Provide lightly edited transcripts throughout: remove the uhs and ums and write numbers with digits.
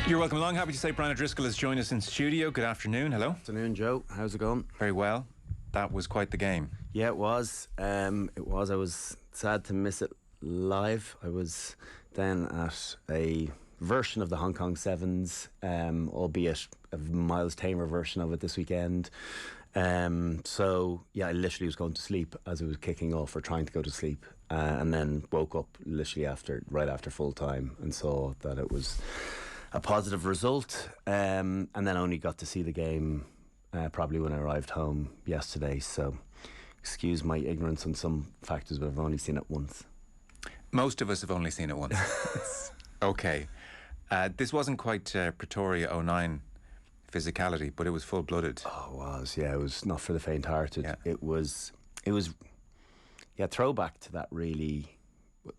You're welcome along. Happy to say Brian O'Driscoll has joined us in studio. Good afternoon. Hello. Afternoon, Joe. How's it going? Very well. That was quite the game. Yeah, it was. It was. I was sad to miss it live. I was then at a version of the Hong Kong Sevens, albeit a miles tamer version of it this weekend. So yeah, I literally was going to sleep as it was kicking off, or trying to go to sleep, and then woke up literally right after full time and saw that it was a positive result, and then only got to see the game probably when I arrived home yesterday. So excuse my ignorance on some factors, but I've only seen it once. Most of us have only seen it once. Okay. This wasn't quite Pretoria 09 physicality, but it was full-blooded. Oh, it was. Yeah, it was not for the faint-hearted. Yeah. It was throwback to that, really,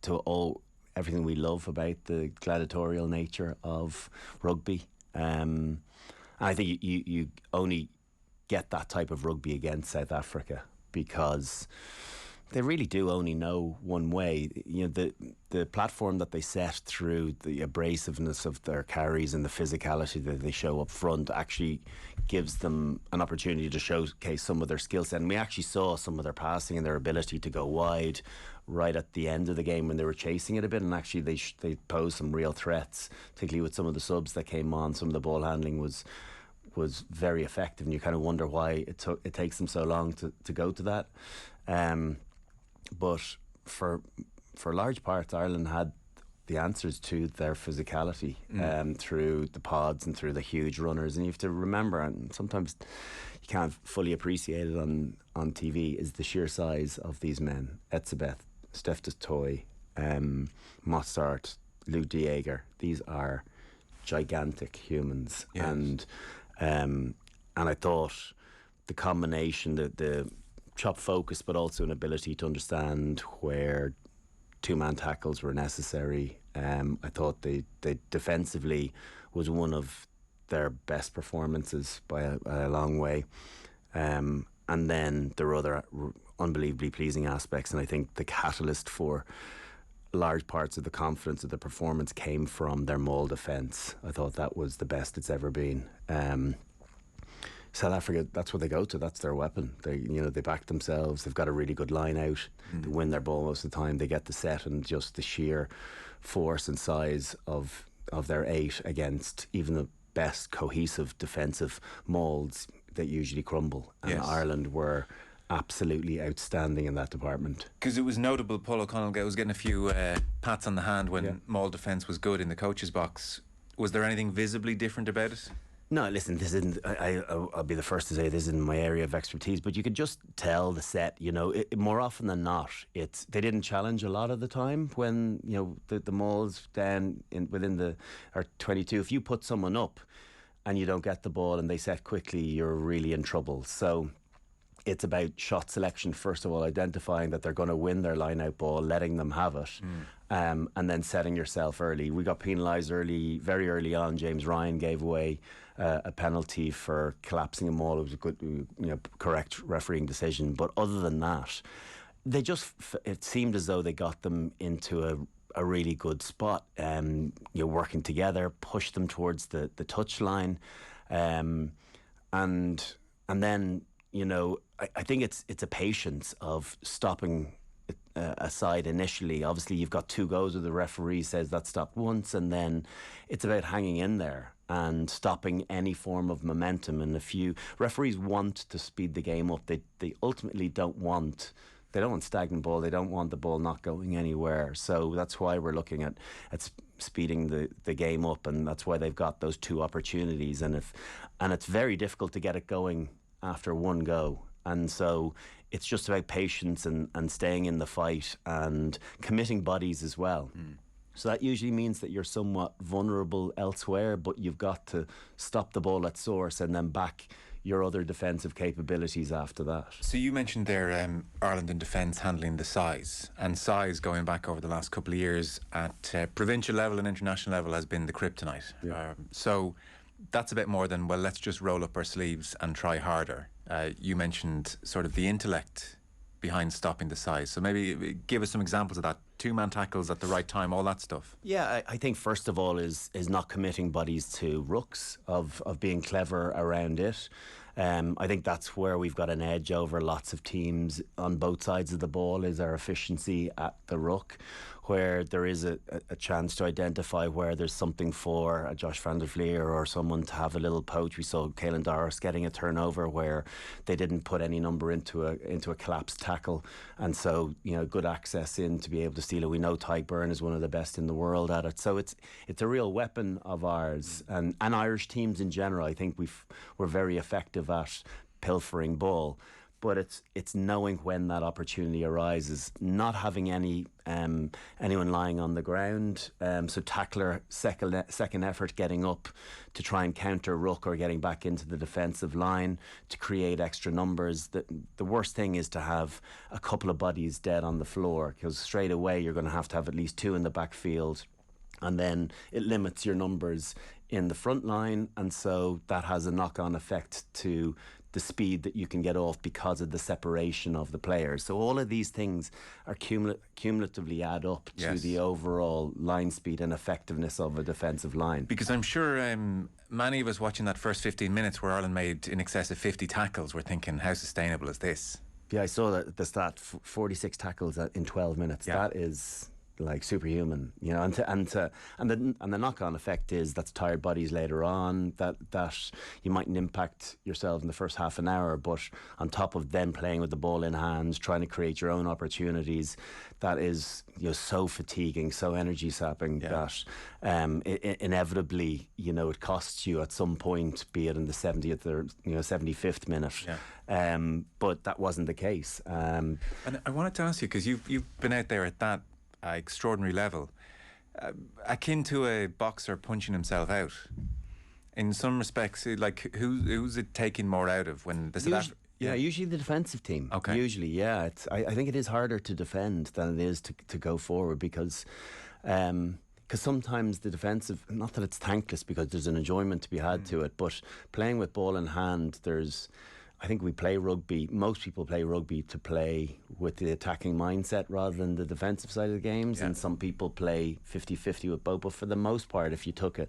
to everything we love about the gladiatorial nature of rugby. And I think you only get that type of rugby against South Africa because they really do only know one way. You know, the platform that they set through the abrasiveness of their carries and the physicality that they show up front actually gives them an opportunity to showcase some of their skill set. And we actually saw some of their passing and their ability to go wide right at the end of the game when they were chasing it a bit. And actually they posed some real threats, particularly with some of the subs that came on. Some of the ball handling was very effective, and you kind of wonder why it takes them so long to go to that. But for large parts, Ireland had the answers to their physicality through the pods and through the huge runners. And you have to remember, and sometimes you can't fully appreciate it on TV, is the sheer size of these men. Etzebeth, Steph de Toy, Mossart, Lou Dieger. These are gigantic humans. Yes. And I thought the combination, the chop focus, but also an ability to understand where two-man tackles were necessary. I thought they defensively was one of their best performances by a long way. And then there were other unbelievably pleasing aspects, and I think the catalyst for large parts of the confidence of the performance came from their maul defence. I thought that was the best it's ever been. South Africa, that's what they go to. That's their weapon. They back themselves. They've got a really good line out. They win their ball most of the time. They get the set, and just the sheer force and size of their eight against even the best cohesive defensive mauls that usually crumble. And yes, Ireland were absolutely outstanding in that department. Because it was notable, Paul O'Connell was getting a few pats on the hand when maul defence was good in the coach's box. Was there anything visibly different about it? No, listen, this isn't. I'll be the first to say this isn't my area of expertise, but you could just tell the set. More often than not, they didn't challenge a lot of the time when the mauls down within our 22. If you put someone up and you don't get the ball and they set quickly, you're really in trouble. So it's about shot selection, first of all, identifying that they're going to win their line-out ball, letting them have it, and then setting yourself early. We got penalised very early on. James Ryan gave away a penalty for collapsing a maul. It was a good, correct refereeing decision. But other than that, it seemed as though they got them into a really good spot. Working together, pushed them towards the touch line, and then. I think it's a patience of stopping aside initially. Obviously, you've got two goes where the referee says that stopped once, and then it's about hanging in there and stopping any form of momentum. And referees want to speed the game up. They ultimately don't want stagnant ball. They don't want the ball not going anywhere. So that's why we're looking at speeding the game up, and that's why they've got those two opportunities. And it's very difficult to get it going after one go, and so it's just about patience and staying in the fight and committing bodies as well. So that usually means that you're somewhat vulnerable elsewhere, but you've got to stop the ball at source and then back your other defensive capabilities after that. So you mentioned there Ireland in defence handling the size, and size going back over the last couple of years at provincial level and international level has been the kryptonite. So that's a bit more than, well, let's just roll up our sleeves and try harder. You mentioned sort of the intellect behind stopping the size. So maybe give us some examples of that. 2-man tackles at the right time, all that stuff. Yeah, I think first of all is not committing bodies to rucks, of being clever around it. I think that's where we've got an edge over lots of teams on both sides of the ball, is our efficiency at the ruck, where there is a chance to identify where there's something for a Josh van der Vlier or someone to have a little poach. We saw Caelan Doris getting a turnover where they didn't put any number into a collapsed tackle, and so good access in to be able to steal it. We know Ty Byrne is one of the best in the world at it, so it's a real weapon of ours, and Irish teams in general. I think we're very effective at pilfering ball. But it's knowing when that opportunity arises, not having anyone lying on the ground. So tackler, second effort getting up to try and counter ruck or getting back into the defensive line to create extra numbers. The worst thing is to have a couple of bodies dead on the floor, because straight away you're going to have at least 2 in the backfield, and then it limits your numbers in the front line, and so that has a knock-on effect to the speed that you can get off because of the separation of the players. So all of these things are cumulatively add up to the overall line speed and effectiveness of a defensive line. Because I'm sure many of us watching that first 15 minutes where Ireland made in excess of 50 tackles were thinking, how sustainable is this? Yeah, I saw the stat, 46 tackles in 12 minutes. Yeah. That is like superhuman, and the knock-on effect is that's tired bodies later on, that you mightn't impact yourself in the first half an hour, but on top of them playing with the ball in hands, trying to create your own opportunities, that is so fatiguing, so energy sapping, that inevitably it costs you at some point, be it in the 70th or 75th minute. But that wasn't the case. And I wanted to ask you, because you've been out there at that extraordinary level, akin to a boxer punching himself out. In some respects, like who's it taking more out of when the usually the defensive team. Okay. Usually, I think it is harder to defend than it is to go forward, because sometimes the defensive, not that it's thankless, because there's an enjoyment to be had to it, but playing with ball in hand, I think we play rugby, most people play rugby to play with the attacking mindset rather than the defensive side of the games, and some people play 50-50 with both. But for the most part, if you took a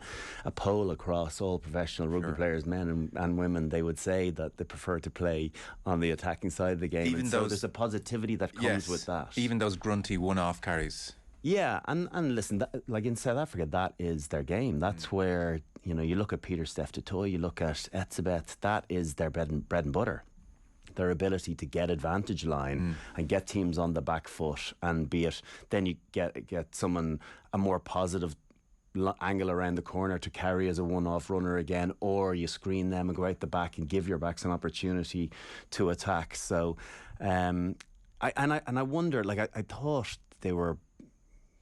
poll across all professional rugby players, men and women, they would say that they prefer to play on the attacking side of the game. Even so there's a positivity that comes with that. Even those grunty one-off carries. Yeah, and listen, like in South Africa, that is their game. That's where, you look at Peter Steph Totoy, you look at Etzebeth, that is their bread and butter. Their ability to get advantage line and get teams on the back foot, and be it then you get someone a more positive angle around the corner to carry as a one-off runner again, or you screen them and go out the back and give your backs an opportunity to attack. So I wonder, like I thought they were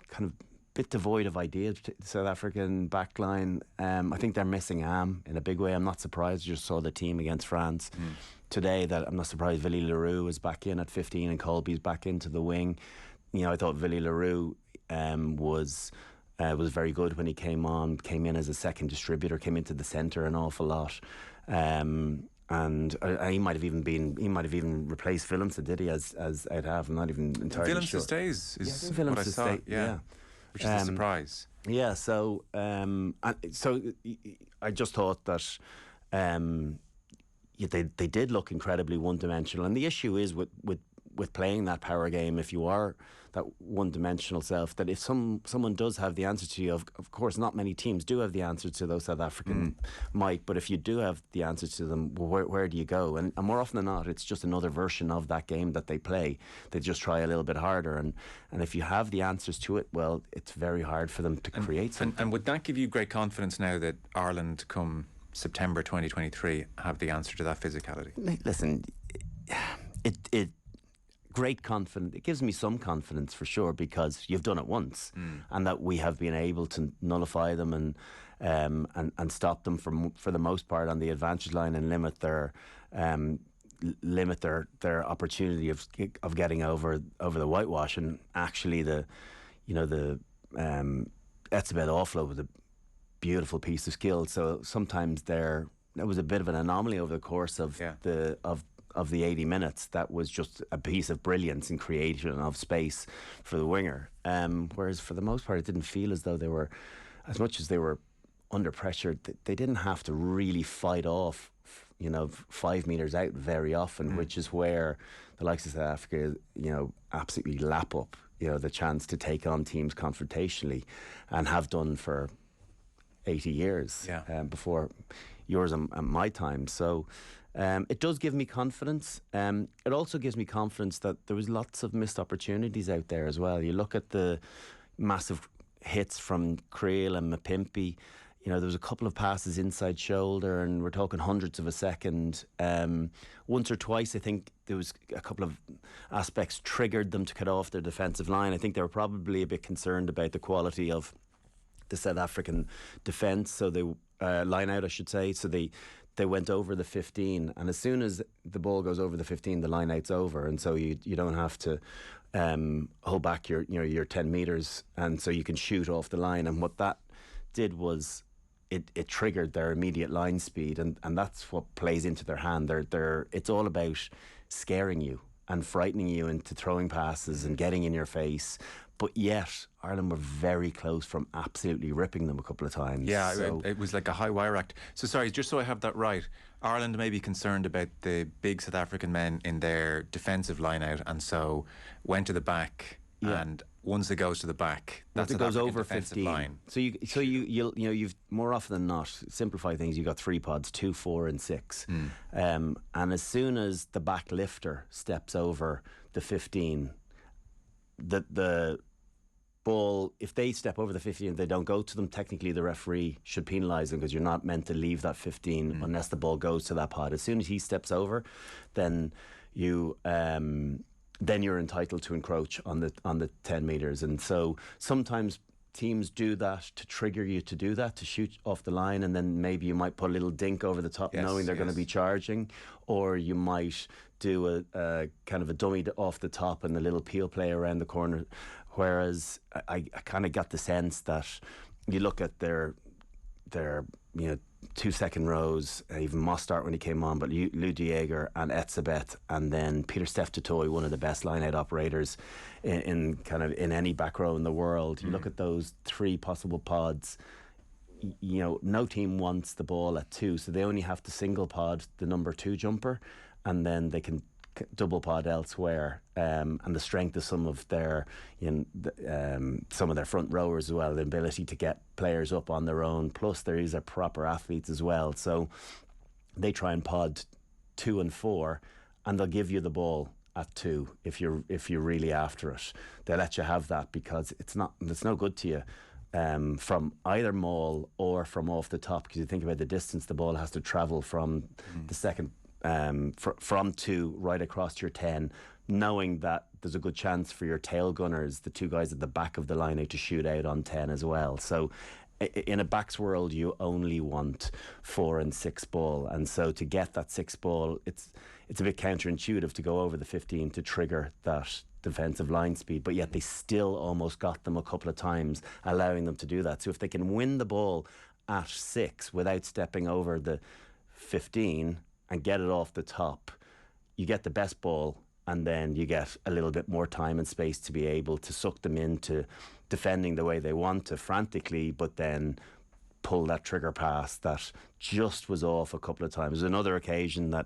kind of bit devoid of ideas, the South African backline. I think they're missing Am in a big way. I'm not surprised. Just saw the team against France today, that I'm not surprised Willie Leroux is back in at 15 and Colby's back into the wing. I thought Willie Leroux was very good when he came in as a second distributor, came into the centre an awful lot. And he might have even replaced Willemse, did he? As I'd have, I'm not even entirely Willemse sure. Stays is what I saw. Which is a surprise. Yeah, so I just thought that they did look incredibly one-dimensional, and the issue is with playing that power game, if you are that one-dimensional self, that if someone does have the answer to you, of course not many teams do have the answer to those South African might, but if you do have the answer to them, where do you go? And more often than not, it's just another version of that game that they play. They just try a little bit harder, and if you have the answers to it, well, it's very hard for them to create something. And would that give you great confidence now that Ireland, come September 2023, have the answer to that physicality? Listen, it great confidence. It gives me some confidence for sure, because you've done it once, and that we have been able to nullify them and stop them for the most part on the advantage line, and limit their opportunity of getting over the whitewash. And actually, the Etzebeth offload was a beautiful piece of skill. So sometimes it was a bit of an anomaly over the course of of the 80 minutes, that was just a piece of brilliance and creation of space for the winger. Whereas for the most part, it didn't feel as though they were, as much as they were under pressure, they didn't have to really fight off, 5 metres out very often, which is where the likes of South Africa, absolutely lap up, the chance to take on teams confrontationally, and have done for 80 years before yours and my time. So it does give me confidence. It also gives me confidence that there was lots of missed opportunities out there as well. You look at the massive hits from Creel and Mapimpi. There was a couple of passes inside shoulder, and we're talking hundredths of a second. Once or twice, I think there was a couple of aspects triggered them to cut off their defensive line. I think they were probably a bit concerned about the quality of the South African defence, so they line out, I should say. So they went over the 15, and as soon as the ball goes over the 15, the line out's over, and so you don't have to hold back your 10 metres, and so you can shoot off the line. And what that did was it triggered their immediate line speed, and that's what plays into their hand. It's all about scaring you and frightening you into throwing passes and getting in your face. But yet, Ireland were very close from absolutely ripping them a couple of times. Yeah, so it was like a high wire act. So sorry, just so I have that right, Ireland may be concerned about the big South African men in their defensive line out, and so went to the back. Yeah. And once it goes to the back, that's it goes over 15. Line. So you've more often than not, simplify things, you got 3 pods, 2, 4 and 6. And as soon as the back lifter steps over the 15, the ball, if they step over the 15, they don't go to them, technically the referee should penalise them, because you're not meant to leave that 15 unless the ball goes to that pod. As soon as he steps over, then you're entitled to encroach on the 10 metres. And so sometimes teams do that to trigger you to do that, to shoot off the line, and then maybe you might put a little dink over the top, knowing they're going to be charging, or you might do a kind of a dummy off the top and a little peel play around the corner. Whereas I kind of got the sense that you look at their 2 second rows, even Mostart when he came on, but Lou de Jager and Etzebeth, and then Peter Steph Tutoy, one of the best line-out operators in any back row in the world. You look at those 3 possible pods. No team wants the ball at 2, so they only have to single pod the number 2 jumper, and then they can double pod elsewhere, and the strength of some of their front rowers as well, the ability to get players up on their own, plus these are proper athletes as well, so they try and pod 2 and 4, and they'll give you the ball at 2 if you're really after it. They'll let you have that, because it's no good to you from either maul or from off the top, because you think about the distance the ball has to travel from the second from 2 right across to your 10, knowing that there's a good chance for your tail gunners, the 2 guys at the back of the line out, to shoot out on 10 as well. So in a backs world, you only want 4 and 6 ball, and so to get that 6 ball, it's a bit counterintuitive to go over the 15 to trigger that defensive line speed, but yet they still almost got them a couple of times, allowing them to do that. So if they can win the ball at 6 without stepping over the 15 and get it off the top, you get the best ball, and then you get a little bit more time and space to be able to suck them into defending the way they want to, frantically, but then pull that trigger pass that just was off a couple of times. There's another occasion that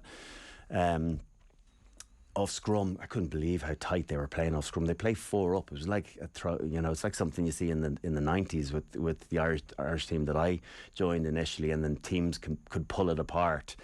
off scrum, I couldn't believe how tight they were playing off scrum. They play 4 up. It was like a throw, it's like something you see in the 90s with the Irish team that I joined initially, and then teams could pull it apart.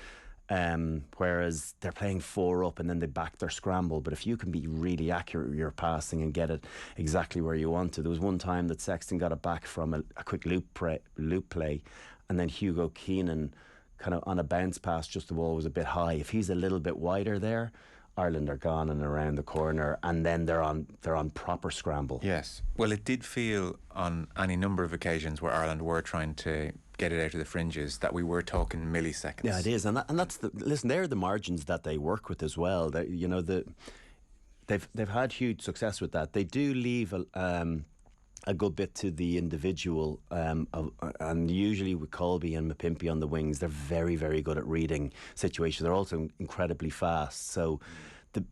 Whereas they're playing 4 up and then they back their scramble. But if you can be really accurate with your passing and get it exactly where you want to. There was one time that Sexton got it back from a quick loop play, and then Hugo Keenan kind of on a bounce pass, just the ball was a bit high. If he's a little bit wider there, Ireland are gone and around the corner, and then they're on proper scramble. Yes. Well, it did feel on any number of occasions where Ireland were trying to get it out of the fringes that we were talking milliseconds. Yeah, it is, and that's listen. They're the margins that they work with as well. They've had huge success with that. They do leave a a good bit to the individual. And usually with Colby and Mapimpi on the wings, they're very, very good at reading situations. They're also incredibly fast. So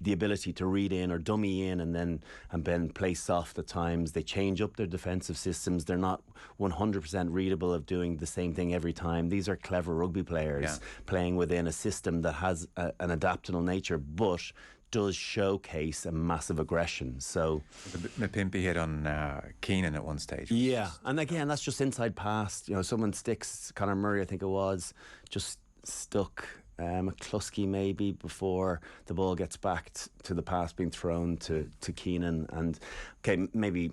the ability to read in or dummy in and then play soft at times. They change up their defensive systems. They're not 100% readable of doing the same thing every time. These are clever rugby players playing within a system that has an adaptable nature, but does showcase a massive aggression. So Mapimpi hit on Keenan at one stage. Yeah, and again, that's just inside pass. Someone sticks, Conor Murray, I think it was, just stuck McCluskey maybe before the ball gets back to the pass being thrown to Keenan. And okay, maybe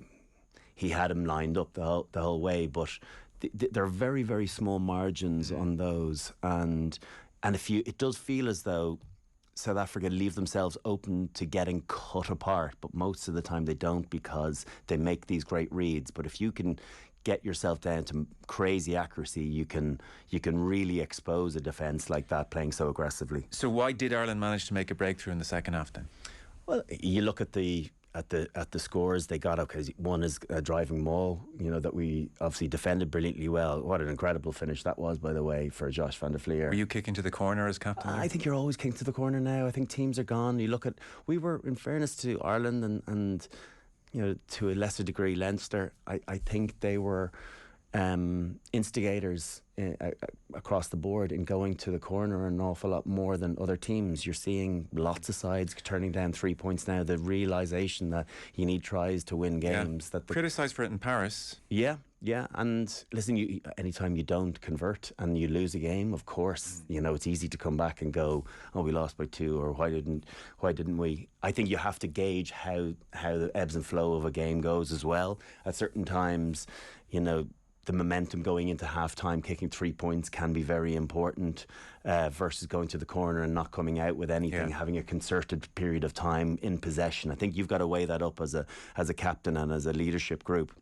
he had him lined up the whole way, but there are very, very small margins on those. And it does feel as though South Africa leave themselves open to getting cut apart, but most of the time they don't, because they make these great reads. But if you can get yourself down to crazy accuracy, you can really expose a defence like that playing so aggressively. So why did Ireland manage to make a breakthrough in the second half then? Well, you look at the scores they got. Okay, one is a driving maul, that we obviously defended brilliantly well. What an incredible finish that was, by the way, for Josh van der Flier. Were you kicking to the corner as captain? I think you're always kicking to the corner now. I think teams are gone. You look at, we were, in fairness to Ireland and to a lesser degree Leinster, I think they were instigators across the board in going to the corner an awful lot more than other teams. You're seeing lots of sides turning down 3 points now. The realisation that you need tries to win games. Criticised for it in Paris. Yeah. And listen, anytime you don't convert and you lose a game, of course, it's easy to come back and go, oh, we lost by 2, or why didn't we? I think you have to gauge how the ebbs and flow of a game goes as well. At certain times, the momentum going into half-time, kicking 3 points can be very important versus going to the corner and not coming out with anything, having a concerted period of time in possession. I think you've got to weigh that up as a captain and as a leadership group.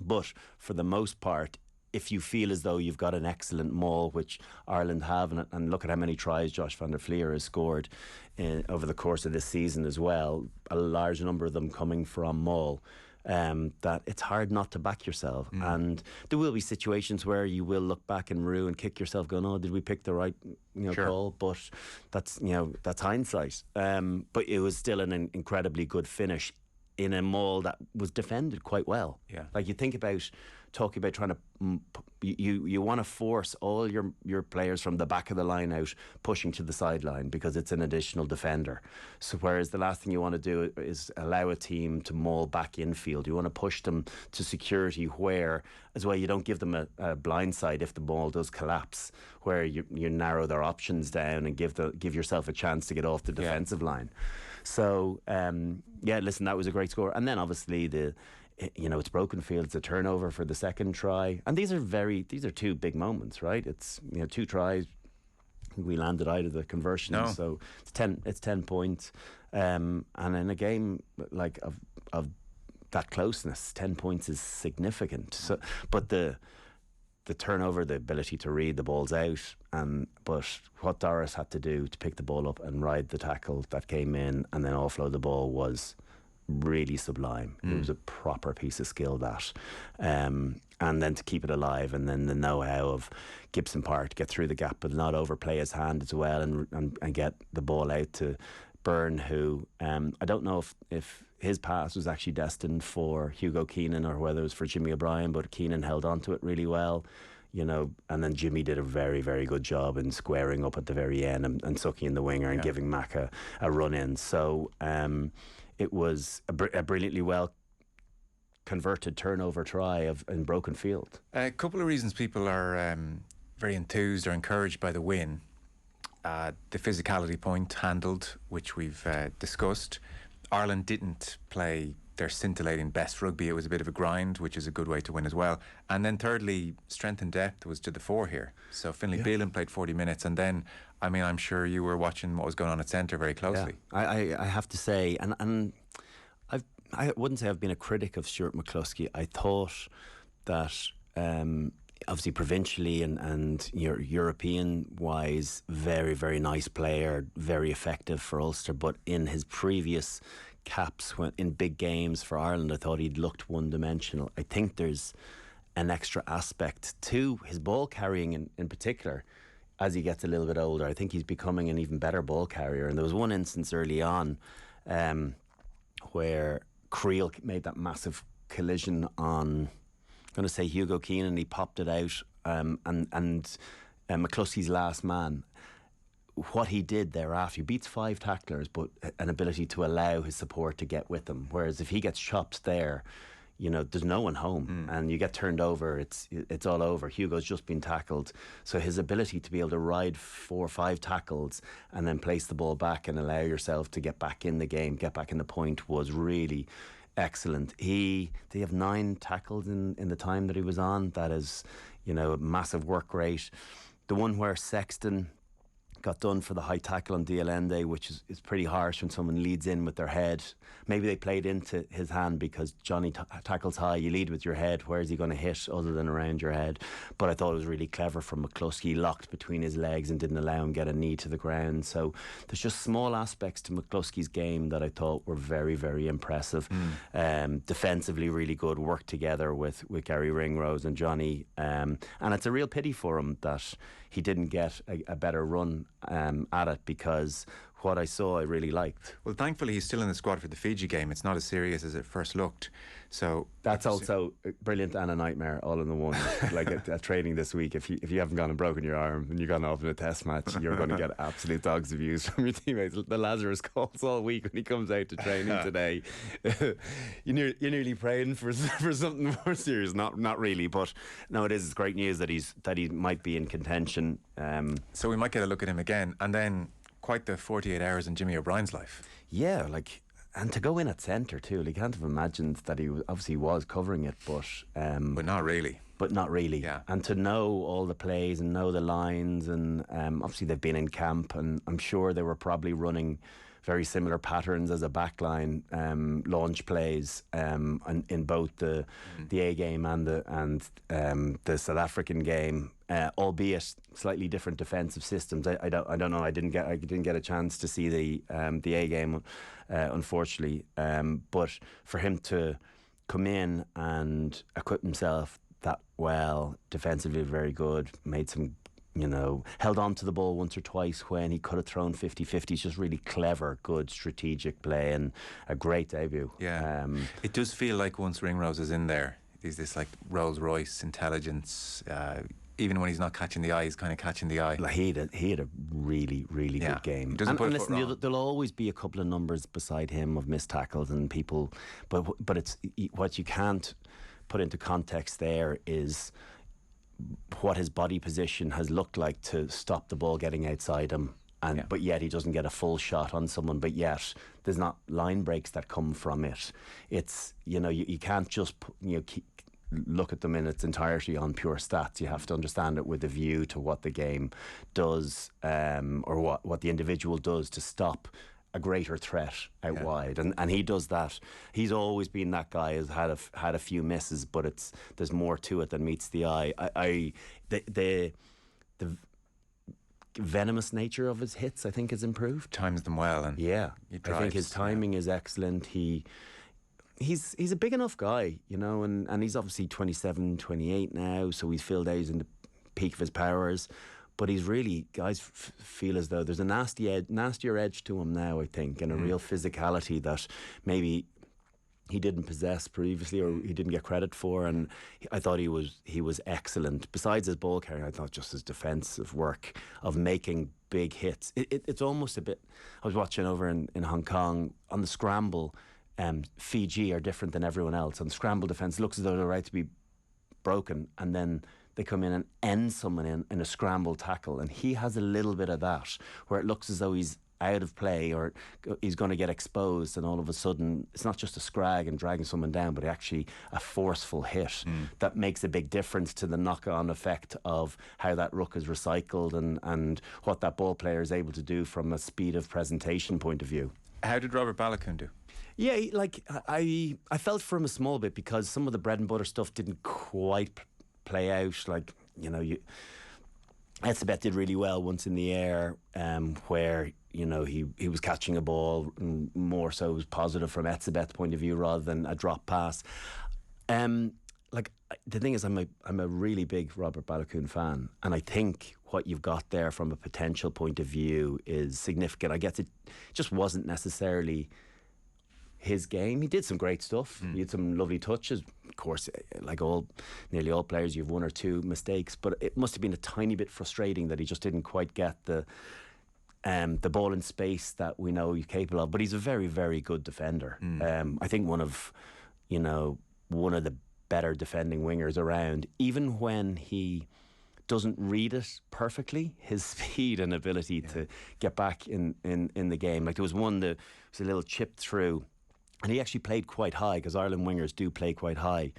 But for the most part, if you feel as though you've got an excellent maul, which Ireland have, and look at how many tries Josh van der Flier has scored over the course of this season as well, a large number of them coming from maul, that it's hard not to back yourself. And there will be situations where you will look back and rue and kick yourself going, oh, did we pick the right call? But that's hindsight. But it was still an incredibly good finish in a maul that was defended quite well. Like you think about talking about trying to you want to force all your players from the back of the line out pushing to the sideline because it's an additional defender. So whereas the last thing you want to do is allow a team to maul back infield. You want to push them to security, where as well you don't give them a blind side if the ball does collapse, where you narrow their options down and give yourself a chance to get off the defensive line. So listen, that was a great score. And then obviously it's broken field. It's a turnover for the second try, and these are two big moments, right? It's 2 tries. We landed out of the conversion, so it's 10 points, and in a game like of that closeness, 10 points is significant. So, but the turnover, the ability to read the balls out, but what Doris had to do to pick the ball up and ride the tackle that came in and then offload the ball was really sublime. It was a proper piece of skill, that. And then to keep it alive, and then the know-how of Gibson Park, get through the gap but not overplay his hand as well, and get the ball out to Byrne, who I don't know if his pass was actually destined for Hugo Keenan or whether it was for Jimmy O'Brien, but Keenan held on to it really well, and then Jimmy did a very, very good job in squaring up at the very end and sucking in the winger and giving Mac a run in. So it was a brilliantly well converted turnover try in broken field. A couple of reasons people are very enthused or encouraged by the win. The physicality point handled, which we've discussed. Ireland didn't play their scintillating best rugby. It was a bit of a grind, which is a good way to win as well. And then thirdly, strength and depth was to the fore here. So Finlay Bealin played 40 minutes, and then, I'm sure you were watching what was going on at centre very closely. I have to say, and I wouldn't say I've been a critic of Stuart McCluskey. I thought that obviously provincially and European wise, very, very nice player, very effective for Ulster, but in his previous caps in big games for Ireland. I thought he'd looked one-dimensional. I think there's an extra aspect to his ball carrying in particular as he gets a little bit older. I think he's becoming an even better ball carrier. And there was one instance early on where Creel made that massive collision on, I'm going to say, Hugo Keenan. He popped it out, and McCluskey's last man. What he did thereafter, he beats 5 tacklers, but an ability to allow his support to get with him. Whereas if he gets chopped there, you know, there's no one home, and you get turned over, it's all over. Hugo's just been tackled, so his ability to be able to ride 4 or 5 tackles and then place the ball back and allow yourself to get back in the game, get back in the point, was really excellent. They have 9 tackles in the time that he was on. That is, you know, a massive work rate. The one where Sexton got done for the high tackle on Dialende, which is pretty harsh when someone leads in with their head. Maybe they played into his hand because Johnny tackles high, you lead with your head, where is he going to hit other than around your head? But I thought it was really clever from McCluskey. He locked between his legs and didn't allow him get a knee to the ground. So there's just small aspects to McCluskey's game that I thought were very, very impressive. Defensively really good, work together with Gary Ringrose and Johnny, and it's a real pity for him that he didn't get a better run at it, because what I saw I really liked. Well, thankfully he's still in the squad for the Fiji game. It's not as serious as it first looked. So that's also brilliant and a nightmare all in the one. Like at training this week, if you haven't gone and broken your arm and you've gone off in a test match, you're going to get absolute dogs abuse from your teammates. The Lazarus calls all week when he comes out to training today. You're nearly praying for something more serious. Not really, but no, it's great news that he might be in contention. So we might get a look at him again, and then quite the 48 hours in Jimmy O'Brien's life. Yeah, like, and to go in at centre too, like, can't have imagined that he obviously was covering it, but not really. But not really. Yeah. And to know all the plays and know the lines, and obviously they've been in camp, and I'm sure they were probably running very similar patterns as a backline, launch plays, in both the A game and the South African game, albeit slightly different defensive systems. I don't know. I didn't get a chance to see the A game, unfortunately. But for him to come in and equip himself that well, defensively very good, made some, you know, held on to the ball once or twice when he could have thrown 50-50. It's just really clever, good strategic play, and a great debut. Yeah, it does feel like once Ringrose is in there, there's this like Rolls Royce intelligence. Even when he's not catching the eye, he's kind of catching the eye. Like he had a really, really good game. And listen, there'll always be a couple of numbers beside him of missed tackles and people, but it's what you can't put into context there is what his body position has looked like to stop the ball getting outside him, but yet he doesn't get a full shot on someone, but yet there's not line breaks that come from it. It's, you know, you can't just look at them in its entirety on pure stats. You have to understand it with a view to what the game does, or what the individual does to stop a greater threat out wide, and he does that. He's always been that guy. Has had a few misses, but there's more to it than meets the eye. The venomous nature of his hits, I think, has improved. Times them well, and I think his timing is excellent. He's a big enough guy, you know, and he's obviously 27, 28 now, so he's filled out, he's in the peak of his powers. But he's really, guys feel as though there's a nastier edge to him now, I think, and a real physicality that maybe he didn't possess previously, or he didn't get credit for. And I thought he was excellent. Besides his ball carrying, I thought just his defensive work of making big hits. It's almost a bit. I was watching over in Hong Kong on the scramble. Fiji are different than everyone else. On the scramble defence, looks as though they're right to be broken, and then they come in and end someone in a scramble tackle, and he has a little bit of that where it looks as though he's out of play or he's going to get exposed, and all of a sudden it's not just a scrag and dragging someone down, but actually a forceful hit that makes a big difference to the knock-on effect of how that ruck is recycled and what that ball player is able to do from a speed of presentation point of view. How did Robert Balakoon do? Yeah, like I felt for him a small bit, because some of the bread and butter stuff didn't quite play out. Like, you know, Etzebeth did really well once in the air, where he was catching a ball, and more so it was positive from Etzebeth's point of view rather than a drop pass. The thing is, I'm a really big Robert Balogun fan, and I think what you've got there from a potential point of view is significant. I guess it just wasn't necessarily his game. He did some great stuff. He had some lovely touches. Of course, like nearly all players, you have one or two mistakes, but it must have been a tiny bit frustrating that he just didn't quite get the ball in space that we know he's capable of. But he's a very, very good defender. I think one of the better defending wingers around. Even when he doesn't read it perfectly, his speed and ability to get back in the game. Like there was one that was a little chip through, and he actually played quite high, because Ireland wingers do play quite high.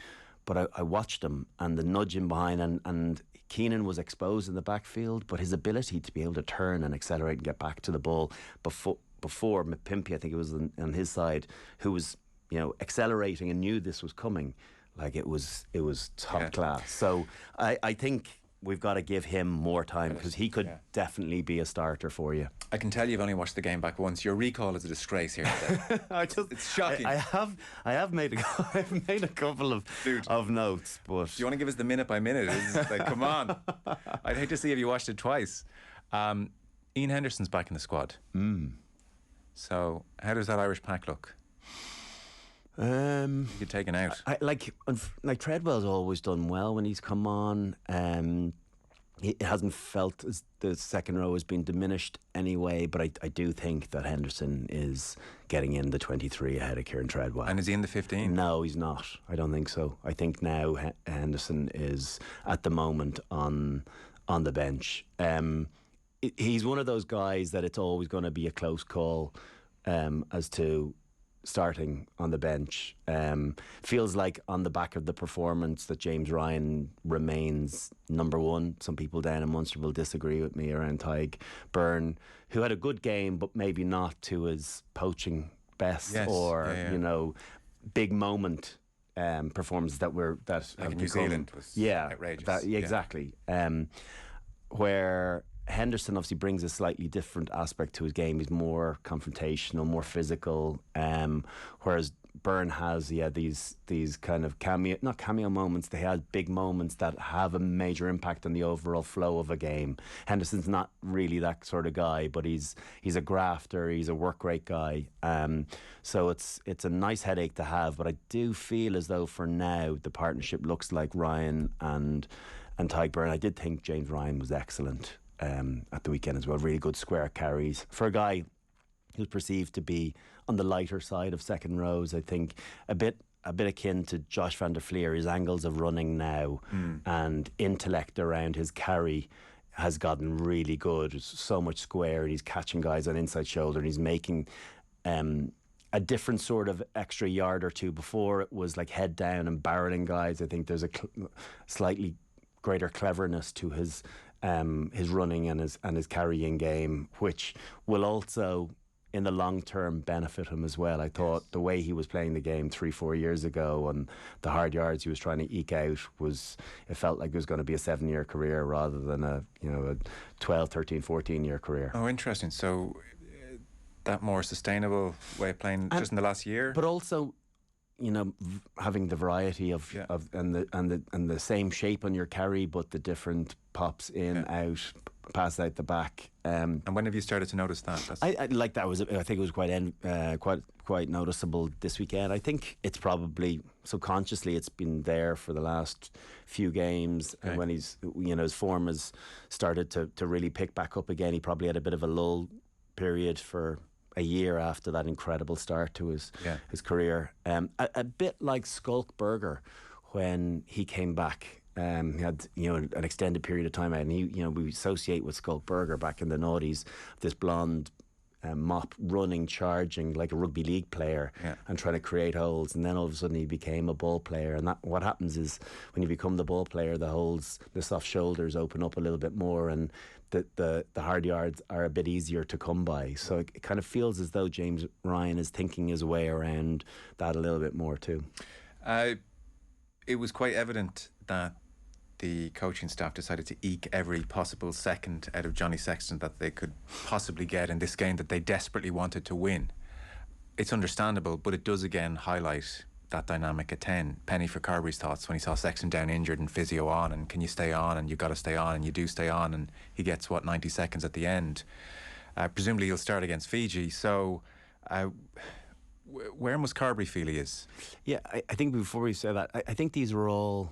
But I watched him, and the nudge in behind, and Keenan was exposed in the backfield, but his ability to be able to turn and accelerate and get back to the ball before Mapimpi, I think it was on his side, who was accelerating and knew this was coming. Like it was top class. So I think we've got to give him more time, because he could definitely be a starter for you. I can tell you've only watched the game back once. Your recall is a disgrace here today. It's shocking. I have made I've made a couple of notes, but do you want to give us the minute by minute? It's like, come on. I'd hate to see if you watched it twice. Ian Henderson's back in the squad. So how does that Irish pack look? You're taken out. Like Treadwell's always done well when he's come on. It hasn't felt as the second row has been diminished anyway, but I do think that Henderson is getting in the 23 ahead of Kieran Treadwell. And is he in the 15? No, he's not. I don't think so. I think now Henderson is at the moment on the bench. He's one of those guys that it's always going to be a close call as to starting on the bench. Feels like on the back of the performance that James Ryan remains number one. Some people down in Munster will disagree with me around Tadhg Byrne, who had a good game but maybe not to his poaching best, big moment performances that like in New Zealand was outrageous. Exactly. Where Henderson obviously brings a slightly different aspect to his game. He's more confrontational, more physical, whereas Byrne has these kind of not cameo moments. They have big moments that have a major impact on the overall flow of a game. Henderson's not really that sort of guy, but he's a grafter. He's a work rate guy. So it's a nice headache to have. But I do feel as though for now the partnership looks like Ryan and Tadhg Byrne. I did think James Ryan was excellent at the weekend as well. Really good square carries for a guy who's perceived to be on the lighter side of second rows. I think a bit akin to Josh van der Fleer. His angles of running now and intellect around his carry has gotten really good. It's so much square, and he's catching guys on inside shoulder, and he's making a different sort of extra yard or two. Before it was like head down and barreling guys. I think there's a slightly greater cleverness to his running and his carrying game, which will also in the long term benefit him as well. I thought the way he was playing the game 3-4 years ago and the hard yards he was trying to eke out, it felt like it was going to be a 7-year career rather than a 12, 13, 14-year career. Oh, interesting. So that more sustainable way of playing just in the last year, but also having the variety of and the same shape on your carry, but the different pops in, out, pass out the back. And when have you started to notice that? I like that. I think it was quite noticeable this weekend. I think it's probably subconsciously it's been there for the last few games, and when his form has started to really pick back up again. He probably had a bit of a lull period for a year after that incredible start to his career. A bit like Skulk Burger when he came back. He had an extended period of time out, and we associate with Skulk Burger back in the noughties this blonde mop running, charging like a rugby league player and trying to create holes, and then all of a sudden he became a ball player. And what happens is when you become the ball player, the soft shoulders open up a little bit more, and the hard yards are a bit easier to come by. So it kind of feels as though James Ryan is thinking his way around that a little bit more too. It was quite evident that the coaching staff decided to eke every possible second out of Johnny Sexton that they could possibly get in this game that they desperately wanted to win. It's understandable, but it does again highlight that dynamic at 10. Penny for Carberry's thoughts when he saw Sexton down injured and physio on, and can you stay on, and you got to stay on, and you do stay on, and he gets 90 seconds at the end. Presumably he'll start against Fiji. So where must Carberry feel he is? Yeah, I think before we say that, I think these are all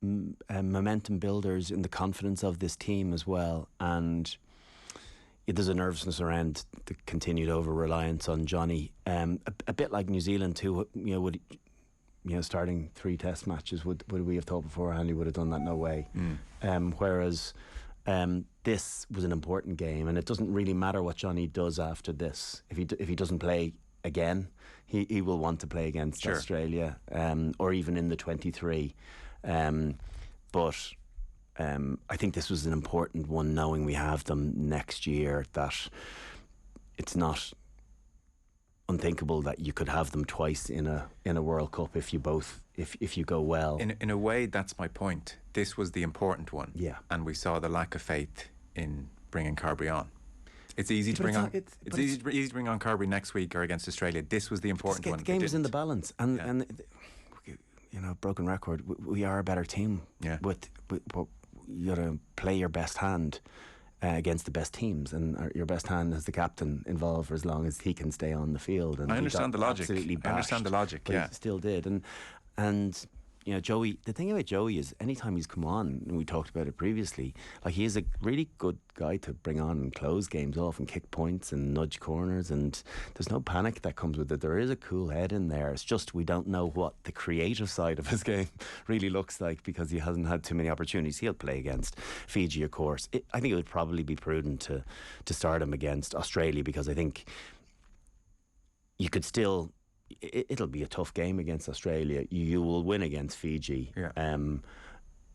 momentum builders in the confidence of this team as well, and there's a nervousness around the continued over reliance on Johnny, a bit like New Zealand too. Would starting 3 test matches, would we have thought beforehand he would have done that? No way. Whereas this was an important game, and it doesn't really matter what Johnny does after this. If he doesn't play again, he will want to play against Australia, or even in the 23. But I think this was an important one, knowing we have them next year, that it's not unthinkable that you could have them twice in a World Cup if you go well. In a way, that's my point. This was the important one. Yeah. And we saw the lack of faith in bringing Carberry on. It's easy to bring on. It's easy to bring on Carberry next week or against Australia. This was the important one. The game was in the balance, and broken record. We are a better team. Yeah. With you got to play your best hand against the best teams, and your best hand has the captain involved for as long as he can stay on the field. And I understand the logic. Absolutely bashed, I understand the logic. but he still did. And Joey. The thing about Joey is, anytime he's come on, and we talked about it previously, like, he is a really good guy to bring on and close games off and kick points and nudge corners, and there's no panic that comes with it. There is a cool head in there. It's just we don't know what the creative side of his game really looks like, because he hasn't had too many opportunities. He'll play against Fiji, of course. I think it would probably be prudent to start him against Australia, because I think you could still... It'll be a tough game against Australia. You will win against Fiji. Yeah.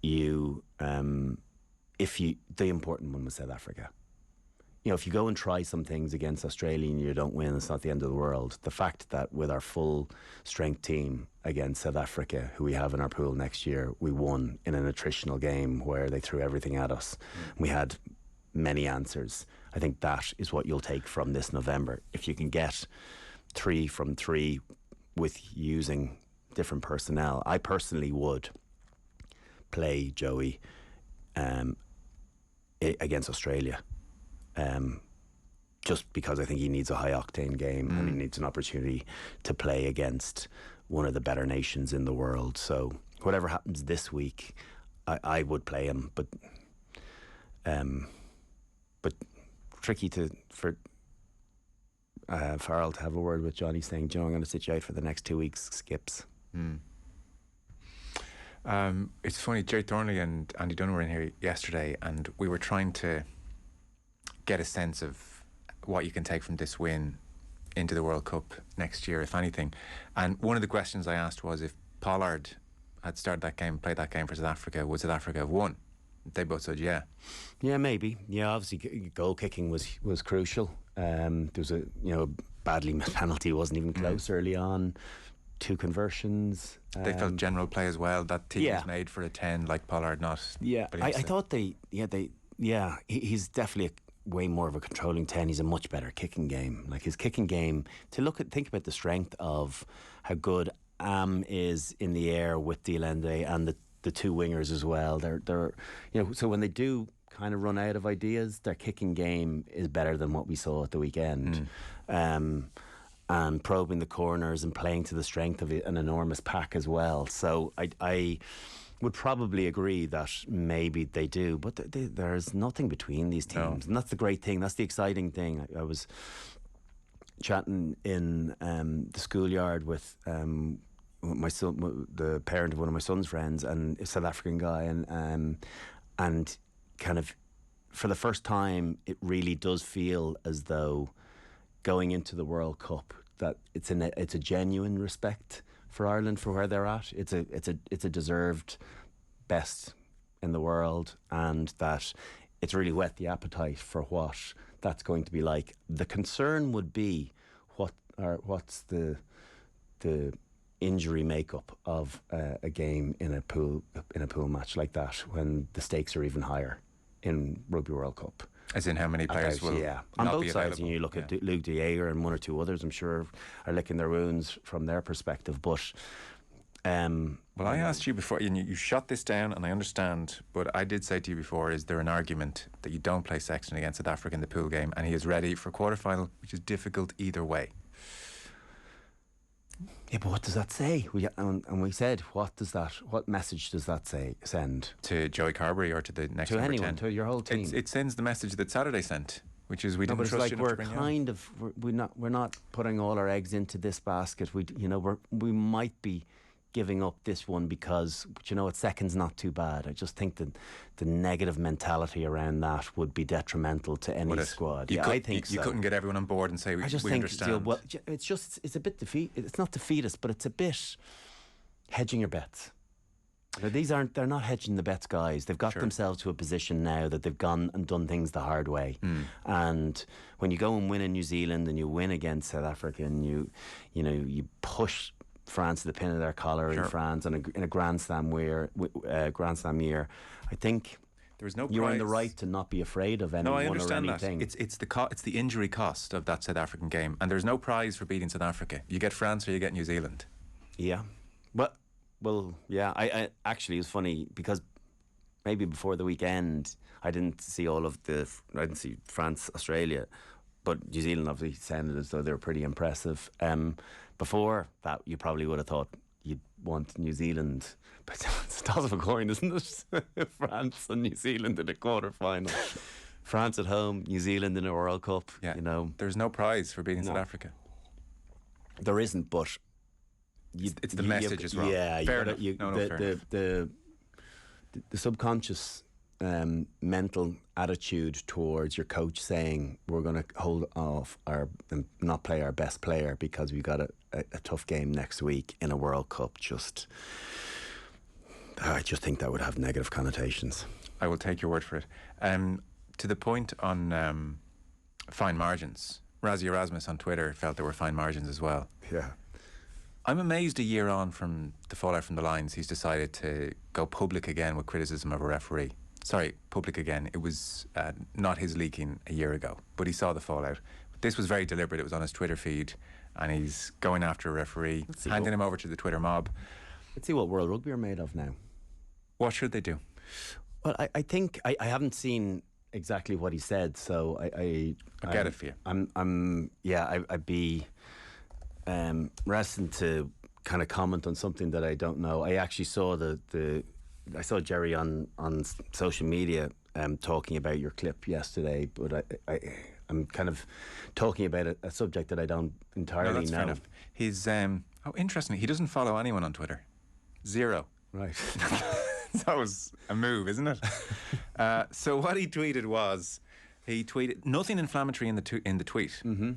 The important one was South Africa. If you go and try some things against Australia and you don't win, it's not the end of the world. The fact that with our full strength team against South Africa, who we have in our pool next year, we won in an attritional game where they threw everything at us. We had many answers. I think that is what you'll take from this November. If you can get 3 from 3 with using different personnel, I personally would play Joey against Australia, just because I think he needs a high octane game and he needs an opportunity to play against one of the better nations in the world. So whatever happens this week, I would play him, but tricky for Farrell to have a word with Johnny, saying, Joe, I'm going to sit you out for the next 2 weeks, skips. It's funny, Jay Thornley and Andy Dunn were in here yesterday, and we were trying to get a sense of what you can take from this win into the World Cup next year, if anything. And one of the questions I asked was, if Pollard had started that game, played that game for South Africa, would South Africa have won? They both said yeah. Yeah, maybe. Yeah, obviously goal kicking was crucial. There was a badly missed penalty, wasn't even close early on. 2 conversions. They felt general play as well. That team was made for a 10, like Pollard not. Yeah, I thought he's definitely way more of a controlling 10. He's a much better kicking game. Like, his kicking game, think about the strength of how good Am is in the air with Dielende and the 2 wingers as well. They're so when they do kind of run out of ideas, their kicking game is better than what we saw at the weekend. And probing the corners and playing to the strength of an enormous pack as well. So I would probably agree that maybe they do, but there's nothing between these teams. And that's the great thing. That's the exciting thing. I was chatting in the schoolyard with my son, the parent of one of my son's friends, and a South African guy, and kind of for the first time, it really does feel as though going into the World Cup that it's a genuine respect for Ireland for where they're at. It's a deserved best in the world, and that it's really whet the appetite for what that's going to be like. The concern would be what's the injury makeup of a game in a pool match like that when the stakes are even higher in Rugby World Cup. As in how many players will on not both be sides. available. And you look at Luke de Jager and one or two others, I'm sure, are licking their wounds from their perspective. But well, I asked you before, and you shot this down, and I understand, but I did say to you before, is there an argument that you don't play Sexton against South Africa in the pool game, and he is ready for quarterfinal, which is difficult either way? Yeah, but what does that say? And we said, what message does that send? To Joey Carberry or to the next to number anyone, 10? to your whole team. It sends the message that Saturday sent, which is we didn't trust you enough to bring you on. We're not putting all our eggs into this basket. We might be giving up this one because, you know what, second's not too bad. I just think that the negative mentality around that would be detrimental to any squad. I think so. You couldn't get everyone on board and say we understand. It's a bit defeat. It's not defeatist, but it's a bit hedging your bets. They're not hedging the bets, guys. They've got themselves to a position now that they've gone and done things the hard way. And when you go and win in New Zealand and you win against South Africa and you push France to the pin of their collar in France and in a Grand Slam year, I think there was no you're prize. in the right to not be afraid of anyone. No, I understand or anything. that. It's the injury cost of that South African game, and there's no prize for beating South Africa. You get France or you get New Zealand. Yeah, well, yeah. I actually, it was funny because maybe before the weekend I didn't see France, Australia, but New Zealand obviously sounded as though they were pretty impressive. Before that, you probably would have thought you'd want New Zealand, but it's a toss of a coin, isn't it? France and New Zealand in the quarter-final. France at home, New Zealand in a World Cup. Yeah, there's no prize for beating South Africa. There isn't, but it's the message as well. Yeah, fair enough. The subconscious mental attitude towards your coach saying we're going to hold off and not play our best player because we've got a tough game next week in a World Cup. I just think that would have negative connotations. I will take your word for it. To the point on fine margins, Razzie Erasmus on Twitter felt there were fine margins as well. Yeah. I'm amazed a year on from the fallout from the lines, he's decided to go public again with criticism of a referee. Sorry, public again. It was not his leaking a year ago, but he saw the fallout. This was very deliberate. It was on his Twitter feed, and he's going after a referee, handing him over to the Twitter mob. Let's see what World Rugby are made of now. What should they do? Well, I think I haven't seen exactly what he said, so I'll get it for you. I'd be reticent to kind of comment on something that I don't know. I actually saw I saw Jerry on social media talking about your clip yesterday, but I'm kind of talking about a subject that I don't entirely know. Fair enough. He's interesting. He doesn't follow anyone on Twitter. Zero. Right. That was a move, isn't it? So what he tweeted was, nothing inflammatory in the tweet. Mm-hmm.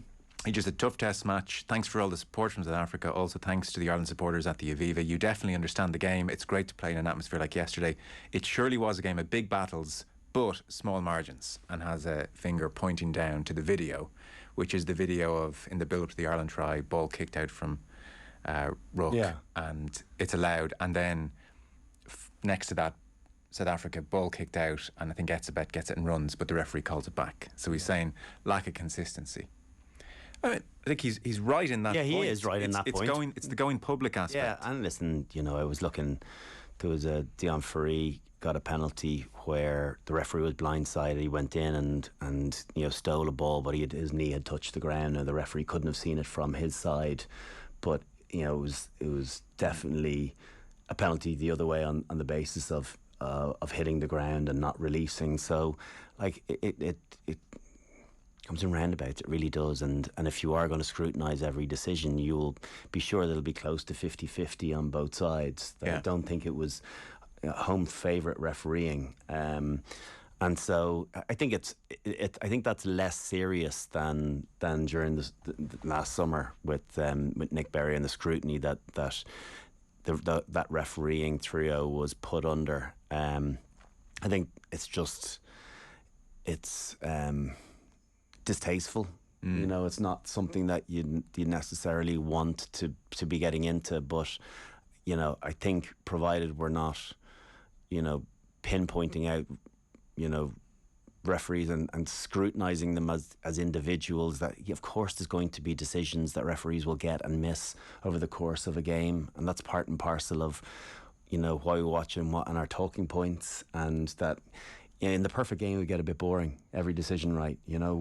He just a tough test match. Thanks for all the support from South Africa. Also thanks to the Ireland supporters at the Aviva. You definitely understand the game. It's great to play in an atmosphere like yesterday. It surely was a game of big battles, but small margins, and has a finger pointing down to the video, which is the video of, in the build-up to the Ireland try, ball kicked out from ruck, and it's allowed. And then next to that, South Africa, ball kicked out, and I think Etzebeth gets it and runs, but the referee calls it back. So he's saying lack of consistency. I think he's right in that point. Yeah, he is right in that point. It's the going public aspect. Yeah, and listen, I was looking, there was a Dion Ferry got a penalty where the referee was blindsided. He went in and stole a ball, but his knee had touched the ground, and the referee couldn't have seen it from his side. But it was definitely a penalty the other way on the basis of hitting the ground and not releasing. So, like it comes in roundabouts, it really does. And if you are going to scrutinise every decision, you'll be sure that it'll be close to 50-50 on both sides. I don't think it was home favourite refereeing. And so I think I think that's less serious than during the last summer with Nick Berry and the scrutiny that refereeing trio was put under. I think it's distasteful You know, it's not something that you necessarily want to be getting into. But, you know, I think provided we're not, you know, pinpointing out, you know, referees and scrutinising them as individuals, that of course there's going to be decisions that referees will get and miss over the course of a game, and that's part and parcel of, you know, why we watch and what and our talking points, and that in the perfect game we get a bit boring, every decision right, you know.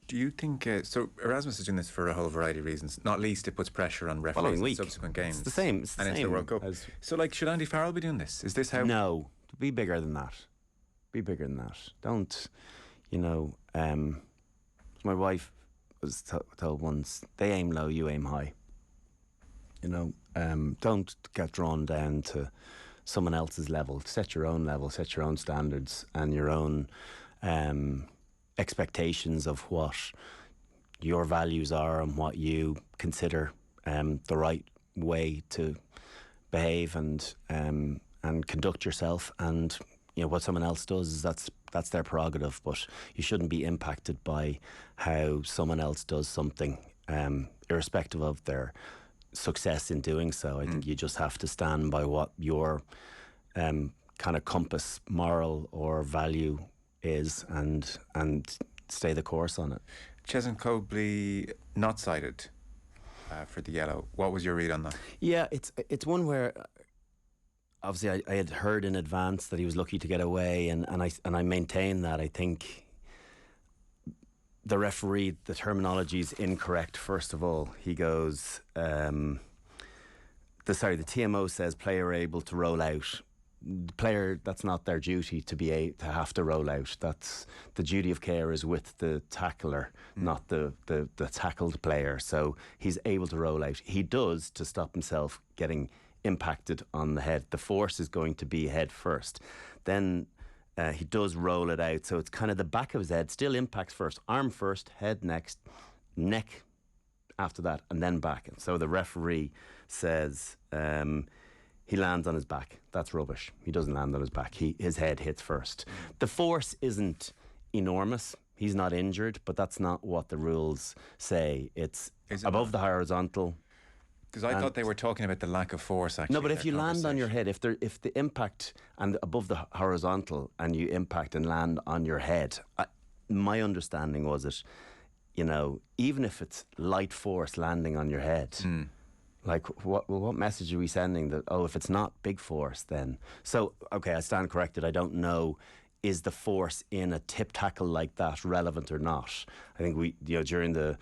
Do you think so? Erasmus is doing this for a whole variety of reasons. Not least, it puts pressure on referees in subsequent games. It's the same. And into the World Cup. So, like, should Andy Farrell be doing this? Is this how? No, be bigger than that. Be bigger than that. Don't, you know. My wife was told once, they aim low, you aim high. You know, don't get drawn down to someone else's level. Set your own level, set your own standards and your own expectations of what your values are and what you consider the right way to behave and conduct yourself. And you know, what someone else does is that's their prerogative, but you shouldn't be impacted by how someone else does something, irrespective of their success in doing so. I think you just have to stand by what your kind of compass, moral or value is, and stay the course on it. Chesn Cobley not cited for the yellow. What was your read on that? Yeah, it's one where obviously I had heard in advance that he was lucky to get away, and I maintain that. I think the referee, the terminology is incorrect. First of all, he goes, the TMO says player able to roll out. The player, that's not their duty to have to roll out. That's the duty of care is with the tackler, not the tackled player. So he's able to roll out. He does to stop himself getting impacted on the head. The force is going to be head first. Then he does roll it out. So it's kind of the back of his head still impacts first. Arm first, head next, neck after that, and then back. And so the referee says he lands on his back. That's rubbish. He doesn't land on his back. His head hits first. The force isn't enormous. He's not injured, but that's not what the rules say. It's above the horizontal. Because I thought they were talking about the lack of force, actually. No, but if you land on your head, if the impact and above the horizontal and you impact and land on your head, my understanding was that, you know, even if it's light force landing on your head, like what message are we sending that, if it's not big force then? So, okay, I stand corrected. I don't know, is the force in a tip tackle like that relevant or not? I think during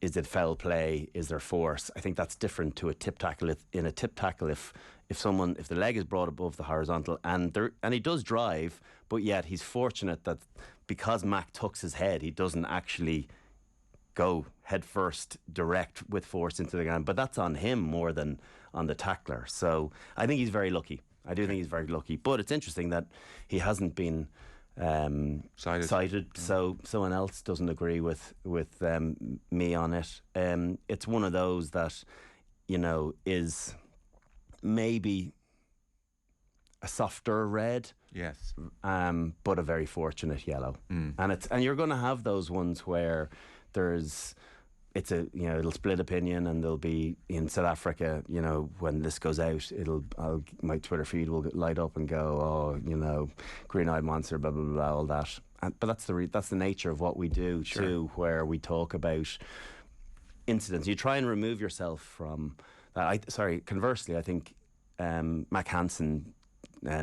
is it foul play? Is there force? I think that's different to a tip tackle. In a tip tackle, if the leg is brought above the horizontal and he does drive, but yet he's fortunate that because Mac tucks his head, he doesn't actually go head first direct with force into the ground. But that's on him more than on the tackler. So I think he's very lucky. I do think he's very lucky. But it's interesting that he hasn't been cited, so someone else doesn't agree with me on it. It's one of those that, you know, is maybe a softer red, yes, but a very fortunate yellow. And you're going to have those ones where it'll split opinion, and there'll be in South Africa, you know, when this goes out, my Twitter feed will light up and go, green-eyed monster, blah blah blah, all that. But that's the nature of what we do too, where we talk about incidents. You try and remove yourself from that. Conversely, I think Mac Hansen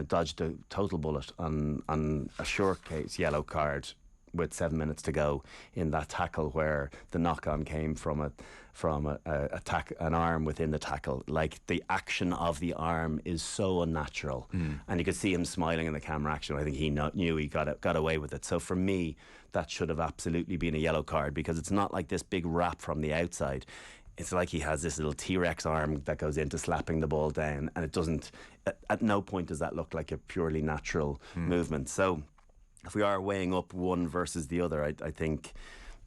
dodged a total bullet on a short case yellow card with 7 minutes to go in that tackle, where the knock-on came from an arm within the tackle. Like, the action of the arm is so unnatural, and you could see him smiling in the camera action. I think he knew he got away with it. So for me, that should have absolutely been a yellow card, because it's not like this big wrap from the outside. It's like he has this little T-Rex arm that goes into slapping the ball down, and it doesn't. At no point does that look like a purely natural movement. So if we are weighing up one versus the other, I think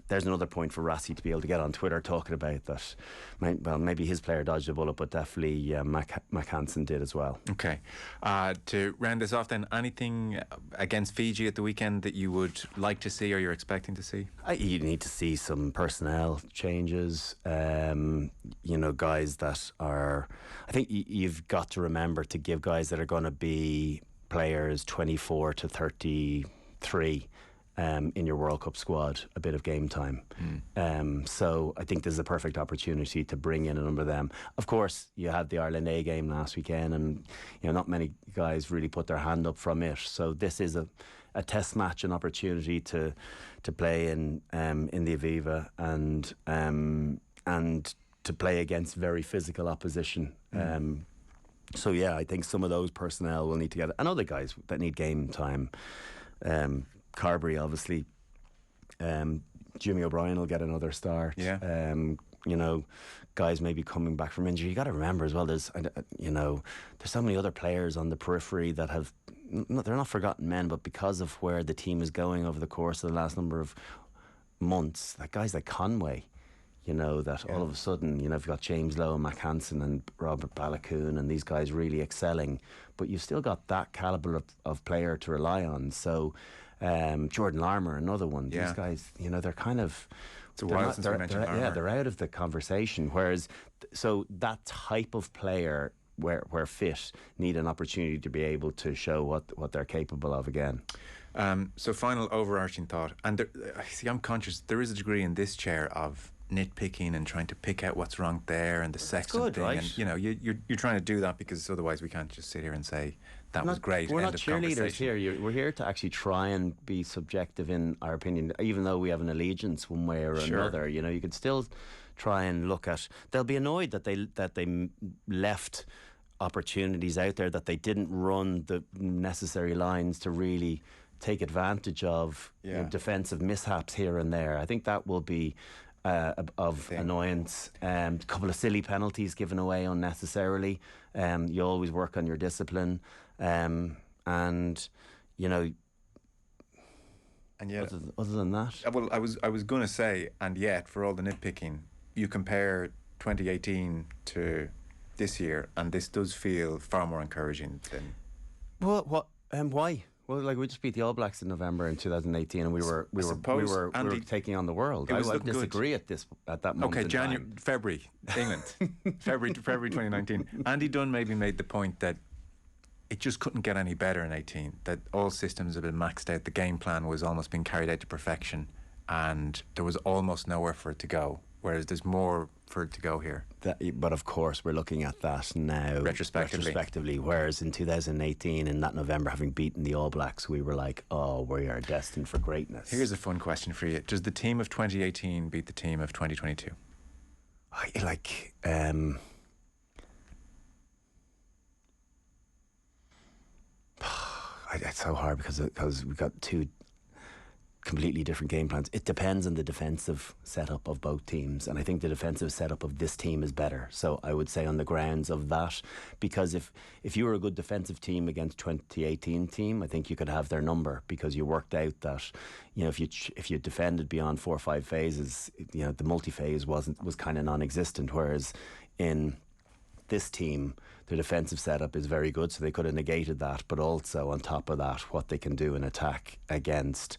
there's another point for Rassie to be able to get on Twitter talking about that. Well, maybe his player dodged a bullet, but definitely Mac Hansen did as well. Okay. To round this off then, anything against Fiji at the weekend that you would like to see or you're expecting to see? You need to see some personnel changes. Guys that are... I think you've got to remember to give guys that are going to be players 24 to 33 in your World Cup squad a bit of game time. So I think this is a perfect opportunity to bring in a number of them. Of course, you had the Ireland A game last weekend, and not many guys really put their hand up from it. So this is a test match, an opportunity to play in the Aviva and to play against very physical opposition. So yeah, I think some of those personnel will need to get, and other guys that need game time. Carberry, obviously. Jimmy O'Brien will get another start. Yeah. Guys maybe coming back from injury. You got to remember as well. There's so many other players on the periphery that have. They're not forgotten men, but because of where the team is going over the course of the last number of months, like guys like Conway. That all of a sudden, you've got James Lowe, Mac Hansen and Robert Balakoon and these guys really excelling, but you've still got that calibre of player to rely on. So Jordan Larmour, another one. Yeah. These guys, they're kind of... It's a while since we mentioned Larmour. Yeah, they're out of the conversation. Whereas, so that type of player where fit need an opportunity to be able to show what they're capable of again. So final overarching thought, and I'm conscious there is a degree in this chair of nitpicking and trying to pick out what's wrong there and the Sexton thing, right? And you're trying to do that because otherwise we can't just sit here and say that was great. We're not cheerleaders here. We're here to actually try and be subjective in our opinion, even though we have an allegiance one way or another. You could still try and look at. They'll be annoyed that they left opportunities out there, that they didn't run the necessary lines to really take advantage of defensive mishaps here and there. I think that will be of annoyance. A couple of silly penalties given away unnecessarily. You always work on your discipline, and yet, other than that, well, I was going to say, and yet for all the nitpicking, you compare 2018 to this year, and this does feel far more encouraging than. What? Why? Well, we just beat the All Blacks in November in 2018, and we were taking on the world. I would disagree at that moment. Okay, February, England, February 2019. Andy Dunn maybe made the point that it just couldn't get any better in 18. That all systems have been maxed out. The game plan was almost being carried out to perfection, and there was almost nowhere for it to go. Whereas there's more for it to go here. But of course, we're looking at that now retrospectively. Whereas in 2018, in that November, having beaten the All Blacks, we were like, oh, we are destined for greatness. Here's a fun question for you. Does the team of 2018 beat the team of 2022? It's so hard because we've got two completely different game plans. It depends on the defensive setup of both teams, and I think the defensive setup of this team is better. So I would say on the grounds of that, because if you were a good defensive team against 2018 team, I think you could have their number, because you worked out that if you defended beyond 4 or 5 phases, the multi-phase was kind of non-existent. Whereas in this team, the defensive setup is very good, so they could have negated that. But also on top of that, what they can do in attack against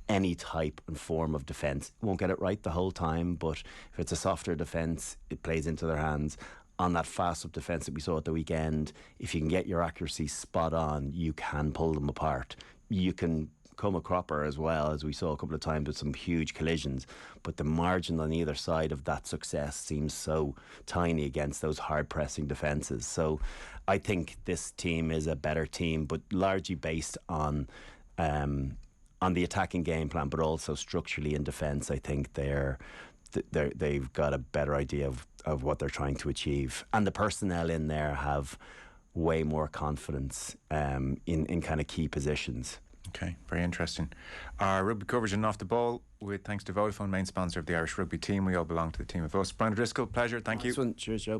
any type and form of defence. Won't get it right the whole time, but if it's a softer defence, it plays into their hands. On that fast-up defence that we saw at the weekend, if you can get your accuracy spot on, you can pull them apart. You can come a cropper as well, as we saw a couple of times with some huge collisions, but the margin on either side of that success seems so tiny against those hard-pressing defences. So I think this team is a better team, but largely based on the attacking game plan, but also structurally in defence. I think they've got a better idea of what they're trying to achieve, and the personnel in there have way more confidence in kind of key positions. Okay, very interesting. Our rugby coverage and off the ball, with thanks to Vodafone, main sponsor of the Irish rugby team. We all belong to the team of us. Brian O'Driscoll, pleasure. Thank you. Cheers, Joe.